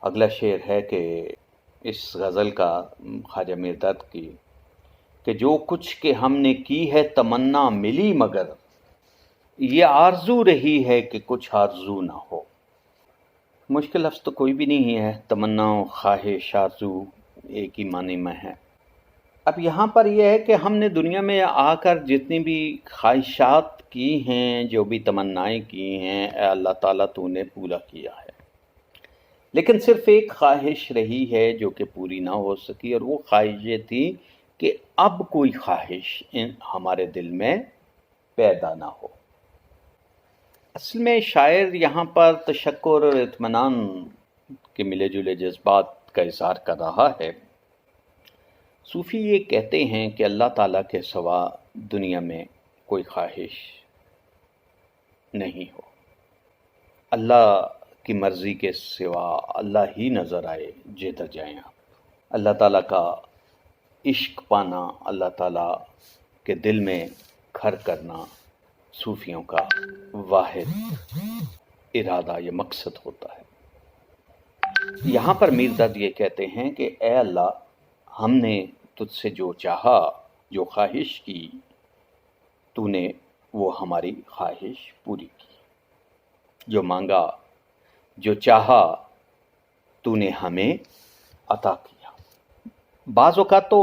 اگلا شعر ہے کہ اس غزل کا خواجہ میرداد کی کہ جو کچھ کہ ہم نے کی ہے تمنا ملی مگر یہ آرزو رہی ہے کہ کچھ آرزو نہ ہو۔ مشکل لفظ تو کوئی بھی نہیں ہے، تمنا خواہش آرزو ایک ہی معنی میں ہے۔ اب یہاں پر یہ ہے کہ ہم نے دنیا میں آ کر جتنی بھی خواہشات کی ہیں، جو بھی تمنائیں کی ہیں، اے اللہ تعالیٰ تو نے پورا کیا ہے، لیکن صرف ایک خواہش رہی ہے جو کہ پوری نہ ہو سکی، اور وہ خواہش یہ تھی کہ اب کوئی خواہش ہمارے دل میں پیدا نہ ہو۔ اصل میں شاعر یہاں پر تشکر اور اطمینان کے ملے جلے جذبات کا اظہار کر رہا ہے۔ صوفی یہ کہتے ہیں کہ اللہ تعالیٰ کے سوا دنیا میں کوئی خواہش نہیں ہو، اللہ کی مرضی کے سوا اللہ ہی نظر آئے جدھر جائیں آپ۔ اللہ تعالیٰ کا عشق پانا، اللہ تعالیٰ کے دل میں گھر کرنا صوفیوں کا واحد ارادہ یا مقصد ہوتا ہے۔ یہاں پر میرداد یہ کہتے ہیں کہ اے اللہ، ہم نے تجھ سے جو چاہا، جو خواہش کی، تو نے وہ ہماری خواہش پوری کی۔ جو مانگا، جو چاہا، تو نے ہمیں عطا کیا۔ بعض اوقات تو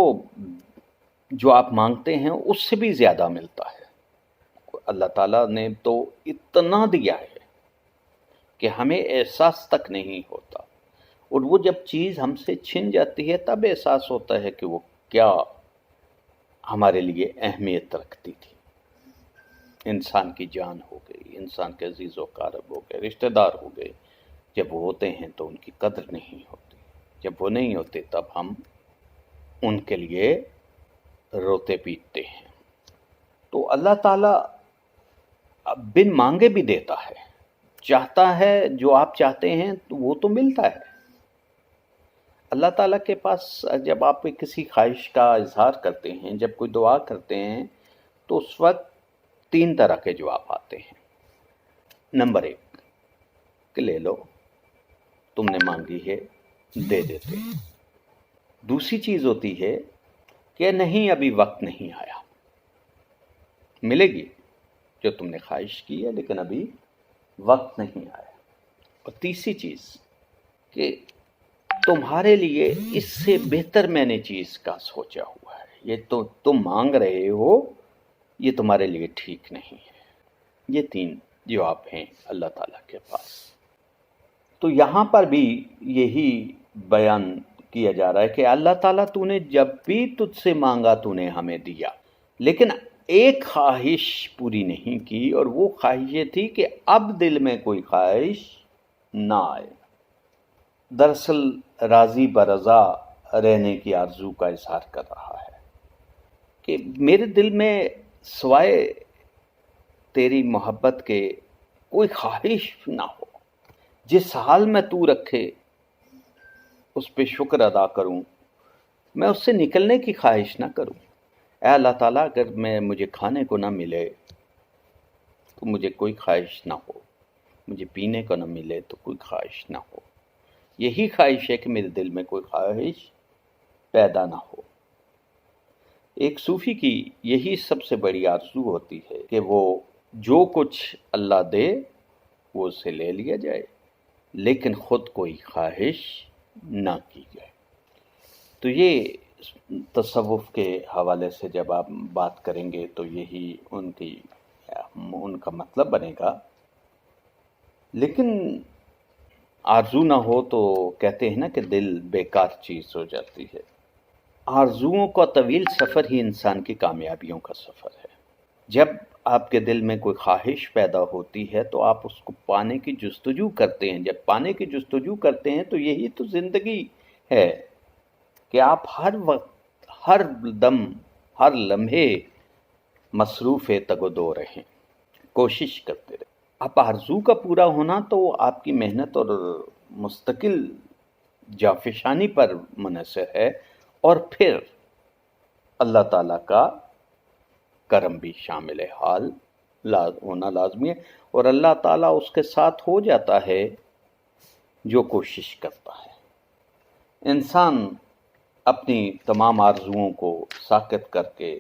جو آپ مانگتے ہیں اس سے بھی زیادہ ملتا ہے۔ اللہ تعالیٰ نے تو اتنا دیا ہے کہ ہمیں احساس تک نہیں ہوتا، اور وہ جب چیز ہم سے چھن جاتی ہے تب احساس ہوتا ہے کہ وہ کیا ہمارے لیے اہمیت رکھتی تھی۔ انسان کی جان ہو گئی، انسان کے عزیز و اقارب ہو گئے، رشتہ دار ہو گئے، جب وہ ہوتے ہیں تو ان کی قدر نہیں ہوتی، جب وہ نہیں ہوتے تب ہم ان کے لیے روتے پیٹتے ہیں۔ تو اللہ تعالیٰ بن مانگے بھی دیتا ہے، چاہتا ہے جو آپ چاہتے ہیں تو وہ تو ملتا ہے۔ اللہ تعالیٰ کے پاس جب آپ کسی خواہش کا اظہار کرتے ہیں، جب کوئی دعا کرتے ہیں، تو اس وقت 3 طرح کے جواب آتے ہیں۔ نمبر 1 کہ لے لو، تم نے مانگی ہے، دے دیتے ہیں۔ دوسری چیز ہوتی ہے کہ نہیں، ابھی وقت نہیں آیا، ملے گی جو تم نے خواہش کی ہے لیکن ابھی وقت نہیں آیا۔ اور تیسری چیز کہ تمہارے لیے اس سے بہتر میں نے چیز کا سوچا ہوا ہے، یہ تو تم مانگ رہے ہو، یہ تمہارے لیے ٹھیک نہیں ہے۔ یہ 3 جواب ہیں اللہ تعالیٰ کے پاس۔ تو یہاں پر بھی یہی بیان کیا جا رہا ہے کہ اللہ تعالیٰ تو نے جب بھی تجھ سے مانگا تو نے ہمیں دیا، لیکن ایک خواہش پوری نہیں کی، اور وہ خواہش یہ تھی کہ اب دل میں کوئی خواہش نہ آئے۔ دراصل راضی برضا رہنے کی آرزو کا اظہار کر رہا ہے کہ میرے دل میں سوائے تیری محبت کے کوئی خواہش نہ ہو، جس حال میں تو رکھے اس پہ شکر ادا کروں، میں اس سے نکلنے کی خواہش نہ کروں۔ اے اللہ تعالیٰ، اگر مجھے کھانے کو نہ ملے تو مجھے کوئی خواہش نہ ہو، مجھے پینے کو نہ ملے تو کوئی خواہش نہ ہو، یہی خواہش ہے کہ میرے دل میں کوئی خواہش پیدا نہ ہو۔ ایک صوفی کی یہی سب سے بڑی آرزو ہوتی ہے کہ وہ جو کچھ اللہ دے وہ اسے لے لیا جائے، لیکن خود کوئی خواہش نہ کی جائے۔ تو یہ تصوف کے حوالے سے جب آپ بات کریں گے تو یہی ان کا مطلب بنے گا۔ لیکن آرزو نہ ہو تو کہتے ہیں نا کہ دل بیکار چیز ہو جاتی ہے۔ آرزوؤں کا طویل سفر ہی انسان کی کامیابیوں کا سفر ہے۔ جب آپ کے دل میں کوئی خواہش پیدا ہوتی ہے تو آپ اس کو پانے کی جستجو کرتے ہیں۔ جب پانے کی جستجو کرتے ہیں تو یہی تو زندگی ہے کہ آپ ہر وقت، ہر دم، ہر لمحے مصروف تگ و دو رہیں، کوشش کرتے رہیں۔ اب آرزو کا پورا ہونا تو آپ کی محنت اور مستقل جافشانی پر منحصر ہے، اور پھر اللہ تعالیٰ کا کرم بھی شامل حال ہونا لازمی ہے، اور اللہ تعالیٰ اس کے ساتھ ہو جاتا ہے جو کوشش کرتا ہے۔ انسان اپنی تمام آرزوؤں کو ساکت کر کے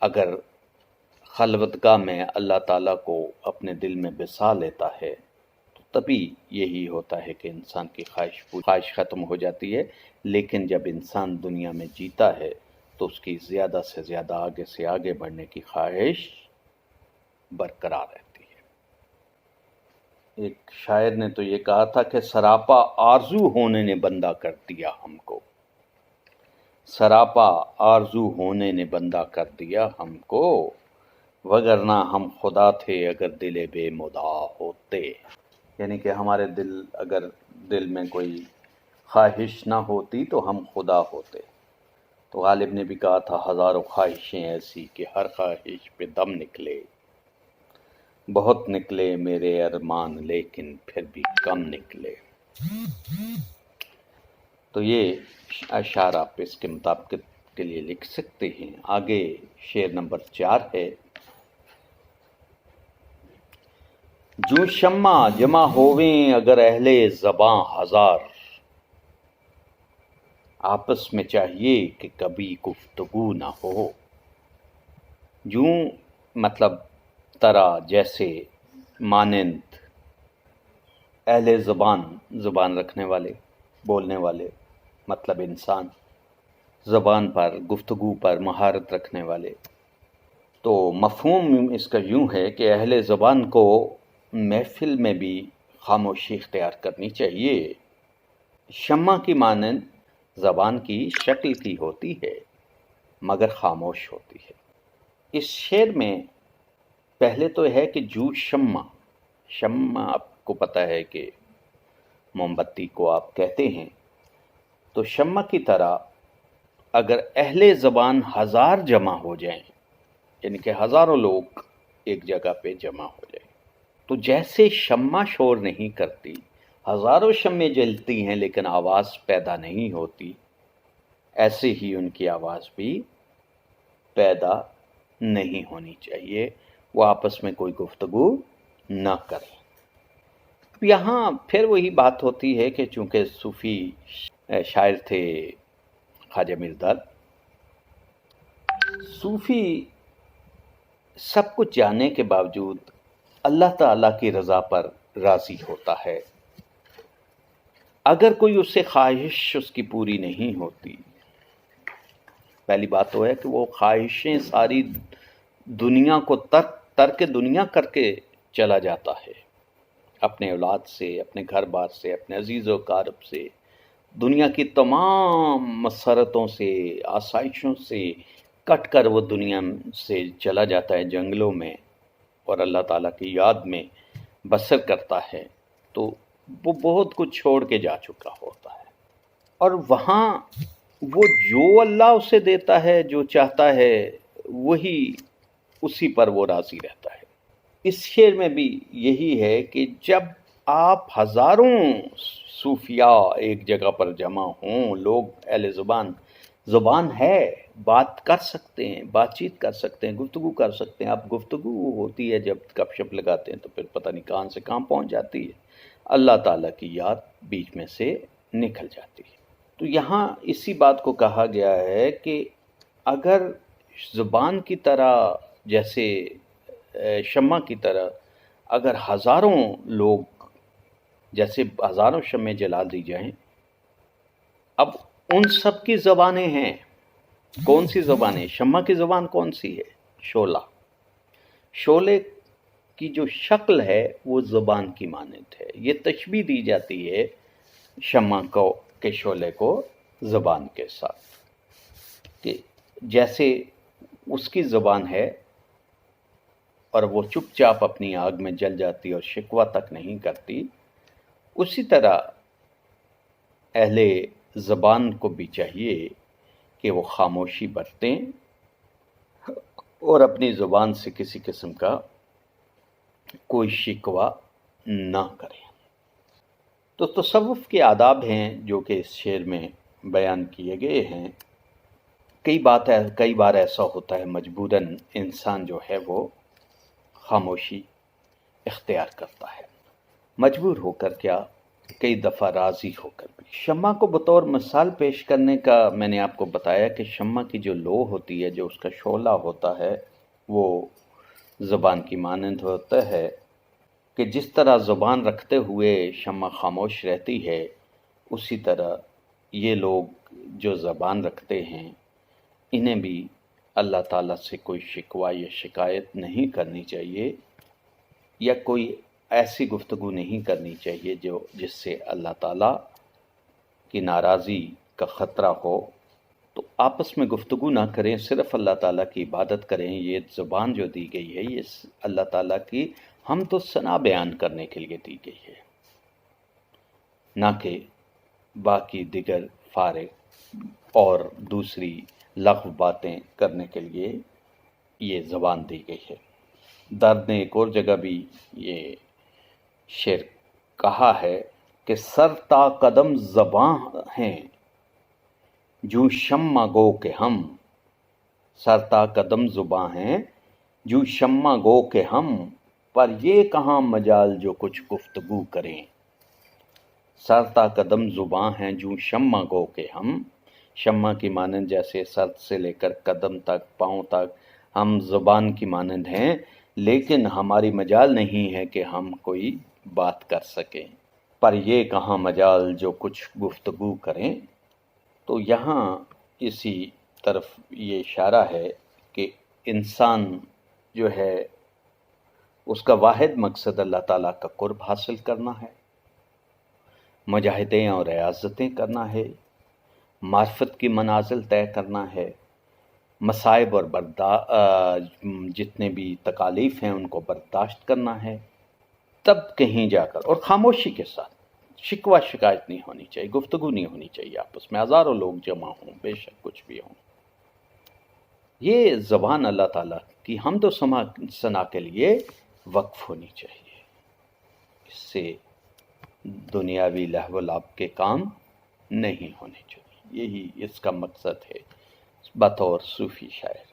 اگر خلوتگاہ میں اللہ تعالیٰ کو اپنے دل میں بسا لیتا ہے تو تبھی یہی ہوتا ہے کہ انسان کی خواہش ختم ہو جاتی ہے۔ لیکن جب انسان دنیا میں جیتا ہے تو اس کی زیادہ سے زیادہ آگے سے آگے بڑھنے کی خواہش برقرار رہتی ہے۔ ایک شاعر نے تو یہ کہا تھا کہ سراپا آرزو ہونے نے بندہ کر دیا ہم کو، سراپا آرزو ہونے نے بندہ کر دیا ہم کو، وگرنہ ہم خدا تھے اگر دل بے مدعا ہوتے۔ یعنی کہ ہمارے اگر دل میں کوئی خواہش نہ ہوتی تو ہم خدا ہوتے۔ تو غالب نے بھی کہا تھا ہزاروں خواہشیں ایسی کہ ہر خواہش پہ دم نکلے، بہت نکلے میرے ارمان لیکن پھر بھی کم نکلے۔ تو یہ اشعار آپ اس کے مطابقت کے لیے لکھ سکتے ہیں۔ آگے شعر نمبر 4 ہے۔ جو شمع جمع ہوویں اگر اہل زباں ہزار، آپس میں چاہیے کہ کبھی گفتگو نہ ہو۔ جوں مطلب طرح، جیسے، مانند، اہل زبان رکھنے والے، بولنے والے، مطلب انسان، زبان پر، گفتگو پر مہارت رکھنے والے۔ تو مفہوم اس کا یوں ہے کہ اہل زبان کو محفل میں بھی خاموشی اختیار کرنی چاہیے۔ شمع کی مانند زبان کی شکل کی ہوتی ہے مگر خاموش ہوتی ہے۔ اس شعر میں پہلے تو ہے کہ جو شمع آپ کو پتہ ہے کہ موم بتی کو آپ کہتے ہیں، تو شمع کی طرح اگر اہل زبان ہزار جمع ہو جائیں، یعنی کہ ہزاروں لوگ ایک جگہ پہ جمع ہو جائیں، تو جیسے شمع شور نہیں کرتی، ہزاروں شمعیں جلتی ہیں لیکن آواز پیدا نہیں ہوتی، ایسے ہی ان کی آواز بھی پیدا نہیں ہونی چاہیے، وہ آپس میں کوئی گفتگو نہ کریں۔ یہاں پھر وہی بات ہوتی ہے کہ چونکہ صوفی شاعر تھے خواجہ میرداد، صوفی سب کچھ جاننے کے باوجود اللہ تعالیٰ کی رضا پر راضی ہوتا ہے۔ اگر کوئی اس سے خواہش اس کی پوری نہیں ہوتی، پہلی بات تو ہے کہ وہ خواہشیں ساری دنیا کو ترک دنیا کر کے چلا جاتا ہے، اپنے اولاد سے، اپنے گھر بار سے، اپنے عزیز و اقارب سے، دنیا کی تمام مسرتوں سے، آسائشوں سے کٹ کر وہ دنیا سے چلا جاتا ہے جنگلوں میں اور اللہ تعالیٰ کی یاد میں بسر کرتا ہے، تو وہ بہت کچھ چھوڑ کے جا چکا ہوتا ہے، اور وہاں وہ جو اللہ اسے دیتا ہے، جو چاہتا ہے، وہی اسی پر وہ راضی رہتا ہے۔ اس شعر میں بھی یہی ہے کہ جب آپ ہزاروں صوفیاء ایک جگہ پر جمع ہوں، لوگ اہل زبان ہے، بات کر سکتے ہیں، بات چیت کر سکتے ہیں، گفتگو کر سکتے ہیں۔ اب گفتگو ہوتی ہے جب گپ شپ لگاتے ہیں تو پھر پتہ نہیں کہاں سے کہاں پہنچ جاتی ہے، اللہ تعالیٰ کی یاد بیچ میں سے نکل جاتی ہے۔ تو یہاں اسی بات کو کہا گیا ہے کہ اگر زبان کی طرح، جیسے شمع کی طرح، اگر ہزاروں لوگ، جیسے ہزاروں شمعیں جلا دی جائیں، اب ان سب کی زبانیں ہیں، کون سی زبانیں؟ شمع کی زبان کون سی ہے؟ شعلے کی جو شکل ہے وہ زبان کی مانند ہے۔ یہ تشبیہ دی جاتی ہے شمع کو کے شعلے کو زبان کے ساتھ، کہ جیسے اس کی زبان ہے اور وہ چپ چاپ اپنی آگ میں جل جاتی اور شکوہ تک نہیں کرتی، اسی طرح اہل زبان کو بھی چاہیے کہ وہ خاموشی برتیں اور اپنی زبان سے کسی قسم کا کوئی شکوہ نہ کریں۔ تو تصوف کے آداب ہیں جو کہ اس شعر میں بیان کیے گئے ہیں۔ کئی بار ایسا ہوتا ہے مجبوراً انسان جو ہے وہ خاموشی اختیار کرتا ہے، مجبور ہو کر کیا کئی دفعہ راضی ہو کر بھی۔ شمع کو بطور مثال پیش کرنے کا میں نے آپ کو بتایا کہ شمع کی جو لو ہوتی ہے، جو اس کا شعلہ ہوتا ہے، وہ زبان کی مانند ہوتا ہے کہ جس طرح زبان رکھتے ہوئے شمع خاموش رہتی ہے، اسی طرح یہ لوگ جو زبان رکھتے ہیں انہیں بھی اللہ تعالیٰ سے کوئی شکوہ یا شکایت نہیں کرنی چاہیے، یا کوئی ایسی گفتگو نہیں کرنی چاہیے جس سے اللہ تعالیٰ کی ناراضی کا خطرہ ہو۔ تو آپس میں گفتگو نہ کریں، صرف اللہ تعالیٰ کی عبادت کریں۔ یہ زبان جو دی گئی ہے یہ اللہ تعالیٰ کی حمد و ثنا بیان کرنے کے لیے دی گئی ہے، نہ کہ باقی دیگر فارغ اور دوسری لغو باتیں کرنے کے لیے یہ زبان دی گئی ہے۔ درد نے ایک اور جگہ بھی یہ شعر کہا ہے کہ سر تا قدم زباں ہیں جو شمع گو کہ ہم، سر تا قدم زباں ہیں جو شمع گو کہ ہم، پر یہ کہاں مجال جو کچھ گفتگو کریں۔ سر تا قدم زباں ہیں جو شمع گو کہ ہم، شمع کی مانند جیسے سر سے لے کر قدم تک، پاؤں تک ہم زبان کی مانند ہیں، لیکن ہماری مجال نہیں ہے کہ ہم کوئی بات کر سکیں۔ پر یہ کہاں مجال جو کچھ گفتگو کریں۔ تو یہاں اسی طرف یہ اشارہ ہے کہ انسان جو ہے اس کا واحد مقصد اللہ تعالیٰ کا قرب حاصل کرنا ہے، مجاہدیں اور ریاضتیں کرنا ہے، معرفت کی منازل طے کرنا ہے، مصائب اور جتنے بھی تکالیف ہیں ان کو برداشت کرنا ہے، تب کہیں جا کر، اور خاموشی کے ساتھ، شکوہ شکایت نہیں ہونی چاہیے، گفتگو نہیں ہونی چاہیے آپس میں، ہزاروں لوگ جمع ہوں، بے شک کچھ بھی ہوں، یہ زبان اللہ تعالیٰ کی حمد و ثنا کے لیے وقف ہونی چاہیے۔ اس سے دنیاوی لہو و لعب کے کام نہیں ہونے چاہیے، یہی اس کا مقصد ہے بطور صوفی شاعر۔